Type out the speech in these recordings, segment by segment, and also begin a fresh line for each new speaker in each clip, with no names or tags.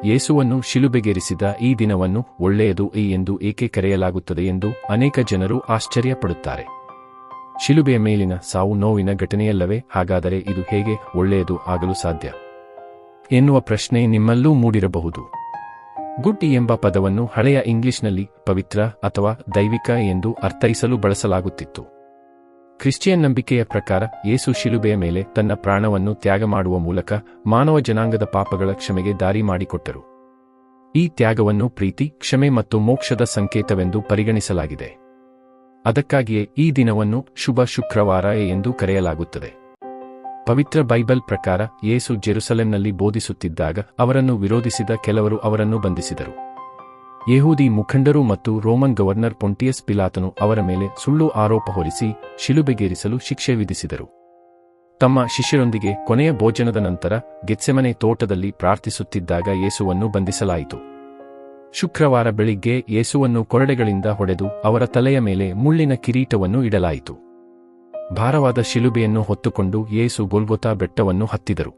ಯೇಸುವನ್ನು ಶಿಲುಬೆಗೇರಿಸಿದ ಈ ದಿನವನ್ನು ಒಳ್ಳೆಯದು ಎಂದು ಏಕೆ ಕರೆಯಲಾಗುತ್ತದೆ ಎಂದು ಅನೇಕ ಜನರು ಆಶ್ಚರ್ಯಪಡುತ್ತಾರೆ. ಶಿಲುಬೆಯ ಮೇಲಿನ ಸಾವು ನೋವಿನ ಘಟನೆಯಲ್ಲವೇ ಹಾಗಾದರೆ ಇದು ಹೇಗೆ ಒಳ್ಳೆಯದು ಆಗಲು ಸಾಧ್ಯ ಎನ್ನುವ ಪ್ರಶ್ನೆ ನಿಮ್ಮಲ್ಲೂ ಮೂಡಿರಬಹುದು. ಗುಡ್ ಎಂಬ ಪದವನ್ನು ಹಳೆಯ ಇಂಗ್ಲಿಷ್ನಲ್ಲಿ ಪವಿತ್ರ ಅಥವಾ ದೈವಿಕ ಎಂದು ಅರ್ಥೈಸಲು ಬಳಸಲಾಗುತ್ತಿತ್ತು. ಕ್ರಿಶ್ಚಿಯನ್ ನಂಬಿಕೆಯ ಪ್ರಕಾರ ಯೇಸು ಶಿಲುಬೆಯ ಮೇಲೆ ತನ್ನ ಪ್ರಾಣವನ್ನು ತ್ಯಾಗ ಮಾಡುವ ಮೂಲಕ ಮಾನವ ಜನಾಂಗದ ಪಾಪಗಳ ಕ್ಷಮೆಗೆ ದಾರಿ ಮಾಡಿಕೊಟ್ಟರು. ಈ ತ್ಯಾಗವನ್ನು ಪ್ರೀತಿ, ಕ್ಷಮೆ ಮತ್ತು ಮೋಕ್ಷದ ಸಂಕೇತವೆಂದು ಪರಿಗಣಿಸಲಾಗಿದೆ. ಅದಕ್ಕಾಗಿಯೇ ಈ ದಿನವನ್ನು ಶುಭ ಶುಕ್ರವಾರ ಎಂದು ಕರೆಯಲಾಗುತ್ತದೆ. ಪವಿತ್ರ ಬೈಬಲ್ ಪ್ರಕಾರ ಯೇಸು ಜೆರುಸಲೆಂನಲ್ಲಿ ಬೋಧಿಸುತ್ತಿದ್ದಾಗ ಅವರನ್ನು ವಿರೋಧಿಸಿದ ಕೆಲವರು ಅವರನ್ನು ಬಂಧಿಸಿದರು. ಯೆಹೂದಿ ಮುಖಂಡರು ಮತ್ತು ರೋಮನ್ ಗವರ್ನರ್ ಪೊಂಟಿಯಸ್ ಪಿಲಾತನು ಅವರ ಮೇಲೆ ಸುಳ್ಳು ಆರೋಪ ಹೊರಿಸಿ ಶಿಲುಬೆಗೇರಿಸಲು ಶಿಕ್ಷೆ ವಿಧಿಸಿದರು. ತಮ್ಮ ಶಿಷ್ಯರೊಂದಿಗೆ ಕೊನೆಯ ಭೋಜನದ ನಂತರ ಗೆತ್ಸೆಮನೆ ತೋಟದಲ್ಲಿ ಪ್ರಾರ್ಥಿಸುತ್ತಿದ್ದಾಗ ಯೇಸುವನ್ನು ಬಂಧಿಸಲಾಯಿತು. ಶುಕ್ರವಾರ ಬೆಳಿಗ್ಗೆ ಯೇಸುವನ್ನು ಕೊರಡೆಗಳಿಂದ ಹೊಡೆದು ಅವರ ತಲೆಯ ಮೇಲೆ ಮುಳ್ಳಿನ ಕಿರೀಟವನ್ನು ಇಡಲಾಯಿತು. ಭಾರವಾದ ಶಿಲುಬೆಯನ್ನು ಹೊತ್ತುಕೊಂಡು ಯೇಸು ಗೊಲ್ಗೊಥಾ ಬೆಟ್ಟವನ್ನು ಹತ್ತಿದರು.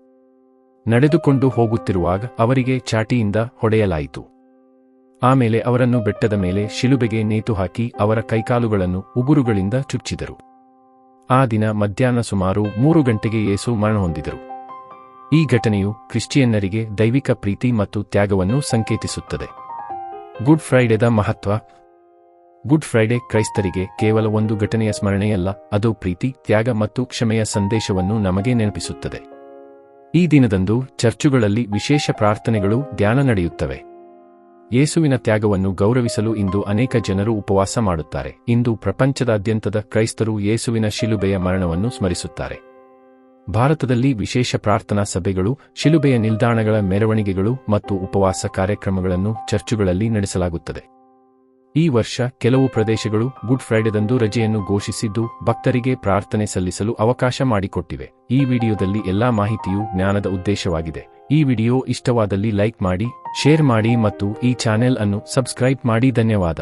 ನಡೆದುಕೊಂಡು ಹೋಗುತ್ತಿರುವಾಗ ಅವರಿಗೆ ಚಾಟಿಯಿಂದ ಹೊಡೆಯಲಾಯಿತು. ಆಮೇಲೆ ಅವರನ್ನು ಬೆಟ್ಟದ ಮೇಲೆ ಶಿಲುಬೆಗೆ ನೇತುಹಾಕಿ ಅವರ ಕೈಕಾಲುಗಳನ್ನು ಉಗುರುಗಳಿಂದ ಚುಚ್ಚಿದರು. ಆ ದಿನ ಮಧ್ಯಾಹ್ನ ಸುಮಾರು 3 ಗಂಟೆಗೆ ಯೇಸು ಮರಣಹೊಂದಿದರು. ಈ ಘಟನೆಯು ಕ್ರಿಶ್ಚಿಯನ್ನರಿಗೆ ದೈವಿಕ ಪ್ರೀತಿ ಮತ್ತು ತ್ಯಾಗವನ್ನು ಸಂಕೇತಿಸುತ್ತದೆ. ಗುಡ್ ಫ್ರೈಡೆದ ಮಹತ್ವ. ಗುಡ್ ಫ್ರೈಡೆ ಕ್ರೈಸ್ತರಿಗೆ ಕೇವಲ ಒಂದು ಘಟನೆಯ ಸ್ಮರಣೆಯಲ್ಲ, ಅದು ಪ್ರೀತಿ, ತ್ಯಾಗ ಮತ್ತು ಕ್ಷಮೆಯ ಸಂದೇಶವನ್ನು ನಮಗೆ ನೆನಪಿಸುತ್ತದೆ. ಈ ದಿನದಂದು ಚರ್ಚುಗಳಲ್ಲಿ ವಿಶೇಷ ಪ್ರಾರ್ಥನೆಗಳು, ಧ್ಯಾನ ನಡೆಯುತ್ತವೆ. ಯೇಸುವಿನ ತ್ಯಾಗವನ್ನು ಗೌರವಿಸಲು ಇಂದು ಅನೇಕ ಜನರು ಉಪವಾಸ ಮಾಡುತ್ತಾರೆ. ಇಂದು ಪ್ರಪಂಚದಾದ್ಯಂತದ ಕ್ರೈಸ್ತರು ಯೇಸುವಿನ ಶಿಲುಬೆಯ ಮರಣವನ್ನು ಸ್ಮರಿಸುತ್ತಾರೆ. ಭಾರತದಲ್ಲಿ ವಿಶೇಷ ಪ್ರಾರ್ಥನಾ ಸಭೆಗಳು, ಶಿಲುಬೆಯ ನಿಲ್ದಾಣಗಳ ಮೆರವಣಿಗೆಗಳು ಮತ್ತು ಉಪವಾಸ ಕಾರ್ಯಕ್ರಮಗಳನ್ನು ಚರ್ಚುಗಳಲ್ಲಿ ನಡೆಸಲಾಗುತ್ತದೆ. ಈ ವರ್ಷ ಕೆಲವು ಪ್ರದೇಶಗಳು ಗುಡ್ ಫ್ರೈಡೆದಂದು ರಜೆಯನ್ನು ಘೋಷಿಸಿದ್ದು ಭಕ್ತರಿಗೆ ಪ್ರಾರ್ಥನೆ ಸಲ್ಲಿಸಲು ಅವಕಾಶ ಮಾಡಿಕೊಟ್ಟಿವೆ. ಈ ವಿಡಿಯೋದಲ್ಲಿ ಎಲ್ಲಾ ಮಾಹಿತಿಯು ಜ್ಞಾನದ ಉದ್ದೇಶವಾಗಿದೆ. ಈ ವಿಡಿಯೋ ಇಷ್ಟವಾದಲ್ಲಿ ಲೈಕ್ ಮಾಡಿ, ಶೇರ್ ಮಾಡಿ ಮತ್ತು ಈ ಚಾನೆಲ್ ಅನ್ನು ಸಬ್ಸ್ಕ್ರೈಬ್ ಮಾಡಿ. ಧನ್ಯವಾದ.